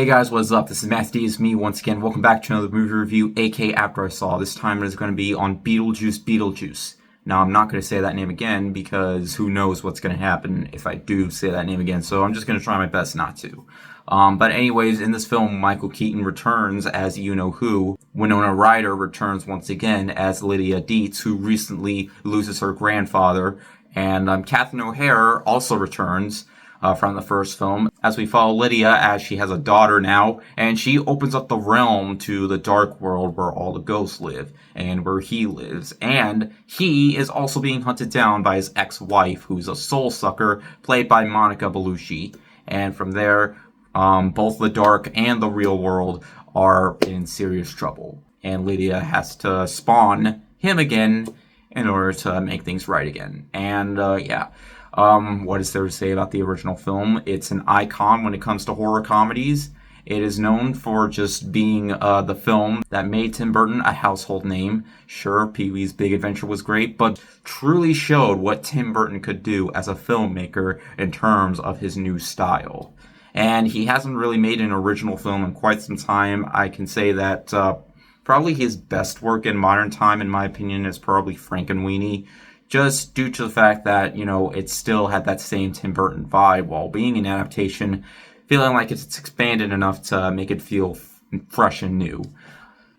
Hey guys, what's up? This is Matthew D. It's me once again. Welcome back to another movie review, aka After I Saw. This time it is going to be on Beetlejuice Beetlejuice. Now, I'm not going to say that name again because who knows what's going to happen if I do say that name again, so I'm just going to try my best not to. But anyways, in this film, Michael Keaton returns as you-know-who. Winona Ryder returns once again as Lydia Dietz, who recently loses her grandfather. And Catherine O'Hara also returns from the first film, as we follow Lydia as she has a daughter now, and she opens up the realm to the dark world where all the ghosts live, and where he lives. And he is also being hunted down by his ex-wife, who's a soul sucker, played by Monica Bellucci. And from there, both the dark and the real world are in serious trouble. And Lydia has to spawn him again in order to make things right again. And, what is there to say about the original film? It's an icon when it comes to horror comedies. It is known for just being the film that made Tim Burton a household name. Sure, Pee-wee's Big Adventure was great, but truly showed what Tim Burton could do as a filmmaker in terms of his new style. And he hasn't really made an original film in quite some time. I can say that probably his best work in modern time, in my opinion, is probably Frankenweenie. Just due to the fact that, it still had that same Tim Burton vibe while being an adaptation, feeling like it's expanded enough to make it feel fresh and new.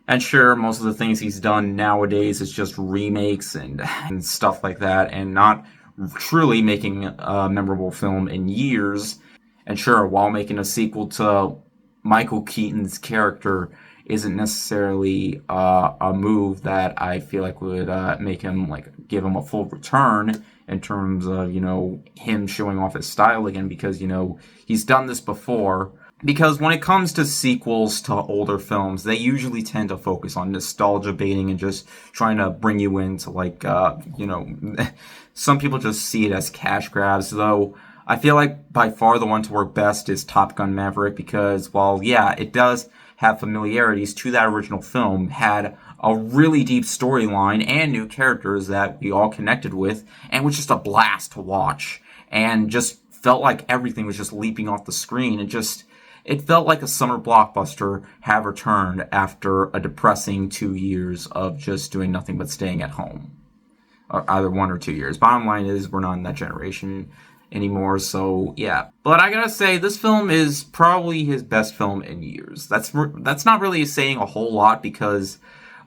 And sure, most of the things he's done nowadays is just remakes and stuff like that, and not truly making a memorable film in years. And sure, while making a sequel to Michael Keaton's character isn't necessarily a move that I feel like would make him, give him a full return in terms of, him showing off his style again, because, he's done this before. Because when it comes to sequels to older films, they usually tend to focus on nostalgia baiting and just trying to bring you into, some people just see it as cash grabs, though I feel like by far the one to work best is Top Gun Maverick, because while, it does have familiarities to that original film, had a really deep storyline and new characters that we all connected with, and was just a blast to watch, and just felt like everything was just leaping off the screen. It felt like a summer blockbuster had returned after a depressing 2 years of just doing nothing but staying at home. Or either 1 or 2 years. Bottom line is, we're not in that generation anymore, so yeah. But I gotta say, this film is probably his best film in years. That's not really saying a whole lot, because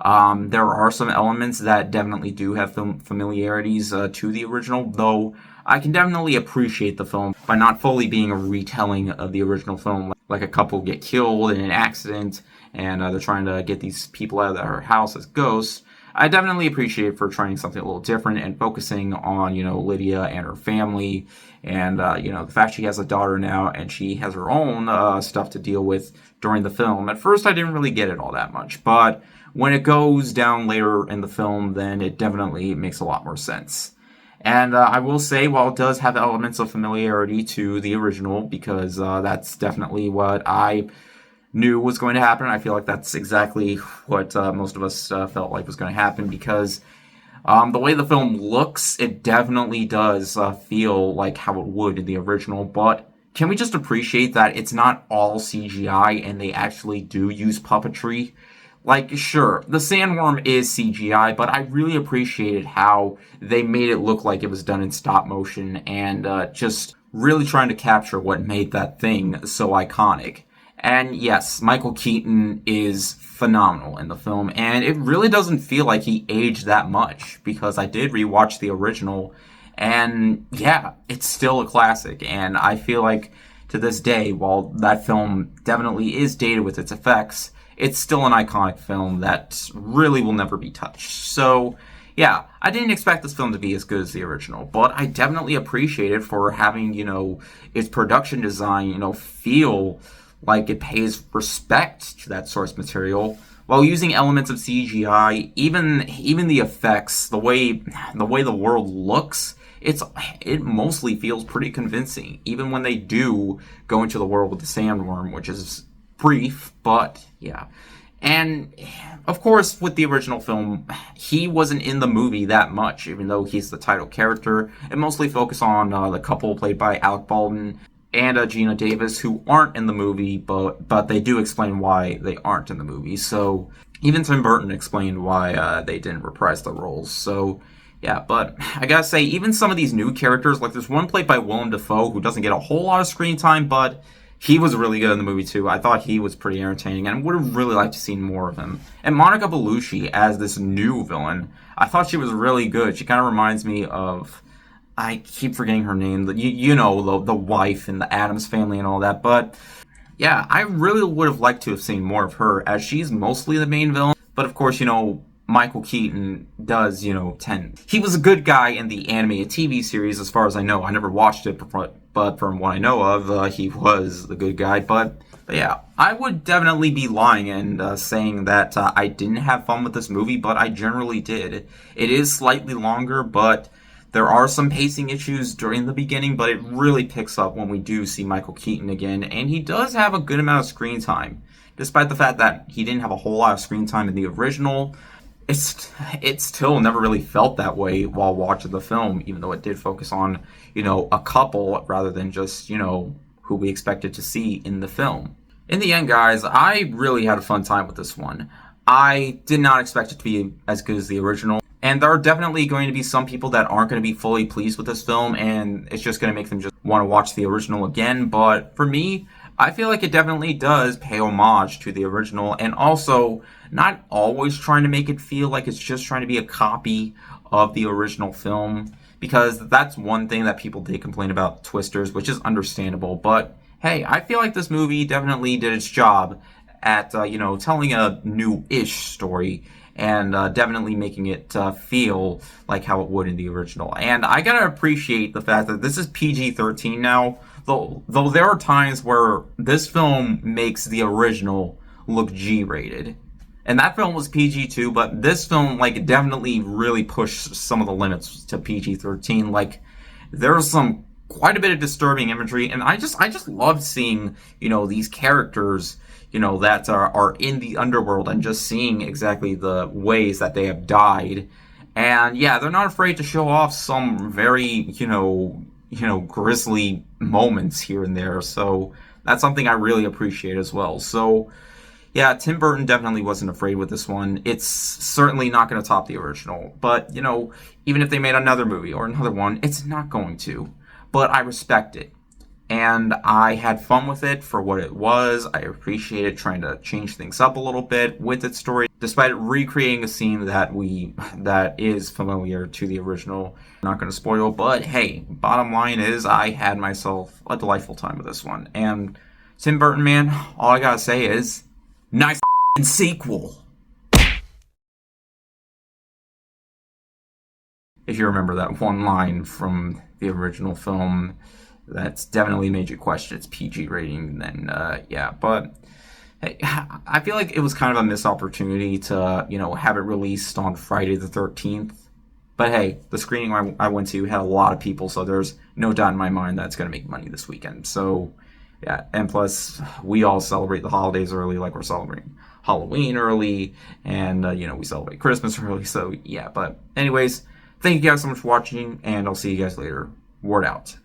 there are some elements that definitely do have familiarities to the original, though I can definitely appreciate the film by not fully being a retelling of the original film. Like a couple get killed in an accident, and they're trying to get these people out of their house as ghosts. I definitely appreciate it for trying something a little different and focusing on, Lydia and her family, and, the fact she has a daughter now and she has her own stuff to deal with during the film. At first, I didn't really get it all that much, but when it goes down later in the film, then it definitely makes a lot more sense. And I will say, while it does have elements of familiarity to the original, because that's definitely what I knew was going to happen. I feel like that's exactly what most of us felt like was going to happen, because the way the film looks, it definitely does feel like how it would in the original, but can we just appreciate that it's not all CGI and they actually do use puppetry? Sure, the sandworm is CGI, but I really appreciated how they made it look like it was done in stop motion, and just really trying to capture what made that thing so iconic. And yes, Michael Keaton is phenomenal in the film, and it really doesn't feel like he aged that much, because I did rewatch the original, and it's still a classic, and I feel like to this day, while that film definitely is dated with its effects, it's still an iconic film that really will never be touched. So, I didn't expect this film to be as good as the original, but I definitely appreciate it for having, its production design, feel like it pays respect to that source material, while using elements of CGI, even the effects, the way the world looks, it mostly feels pretty convincing, even when they do go into the world with the sandworm, which is brief, but yeah. And of course, with the original film, he wasn't in the movie that much, even though he's the title character. It mostly focused on the couple played by Alec Baldwin and Gina Davis, who aren't in the movie, but they do explain why they aren't in the movie. So even Tim Burton explained why they didn't reprise the roles. So yeah, but I gotta say, even some of these new characters, like there's one played by Willem Dafoe who doesn't get a whole lot of screen time, but he was really good in the movie too. I thought he was pretty entertaining, and would have really liked to see more of him. And Monica Bellucci as this new villain, I thought she was really good. She kind of reminds me of, I keep forgetting her name. You know, the wife in the Addams Family and all that. But yeah, I really would have liked to have seen more of her, as she's mostly the main villain. But of course, Michael Keaton does, tend. He was a good guy in the animated TV series, as far as I know. I never watched it, but from what I know of, he was the good guy. But yeah, I would definitely be lying and saying that I didn't have fun with this movie, but I generally did. It is slightly longer, but there are some pacing issues during the beginning, but it really picks up when we do see Michael Keaton again, and he does have a good amount of screen time. Despite the fact that he didn't have a whole lot of screen time in the original, it still never really felt that way while watching the film, even though it did focus on, a couple rather than just, who we expected to see in the film. In the end, guys, I really had a fun time with this one. I did not expect it to be as good as the original. And there are definitely going to be some people that aren't going to be fully pleased with this film, and it's just going to make them just want to watch the original again. But for me, I feel like it definitely does pay homage to the original, and also not always trying to make it feel like it's just trying to be a copy of the original film, because that's one thing that people did complain about Twisters, which is understandable. But hey, I feel like this movie definitely did its job at, telling a new-ish story, and definitely making it feel like how it would in the original. And I gotta appreciate the fact that this is PG-13 now, though there are times where this film makes the original look G-rated. And that film was PG too, but this film, definitely really pushed some of the limits to PG-13. There's some quite a bit of disturbing imagery, and I just loved seeing, these characters, that are in the underworld, and just seeing exactly the ways that they have died. And yeah, they're not afraid to show off some very, grisly moments here and there. So that's something I really appreciate as well. So yeah, Tim Burton definitely wasn't afraid with this one. It's certainly not going to top the original. But, even if they made another movie or another one, it's not going to. But I respect it. And I had fun with it for what it was. I appreciated trying to change things up a little bit with its story, despite it recreating a scene that is familiar to the original. I'm not going to spoil, but hey, bottom line is I had myself a delightful time with this one. And Tim Burton, man, all I gotta say is, nice sequel. If you remember that one line from the original film, that's definitely made you question its PG rating, then yeah. But hey, I feel like it was kind of a missed opportunity to, have it released on Friday the 13th. But hey, the screening I went to had a lot of people, so there's no doubt in my mind that it's going to make money this weekend. So yeah, and plus, we all celebrate the holidays early, like we're celebrating Halloween early, and, we celebrate Christmas early, so yeah. But anyways, thank you guys so much for watching, and I'll see you guys later. Word out.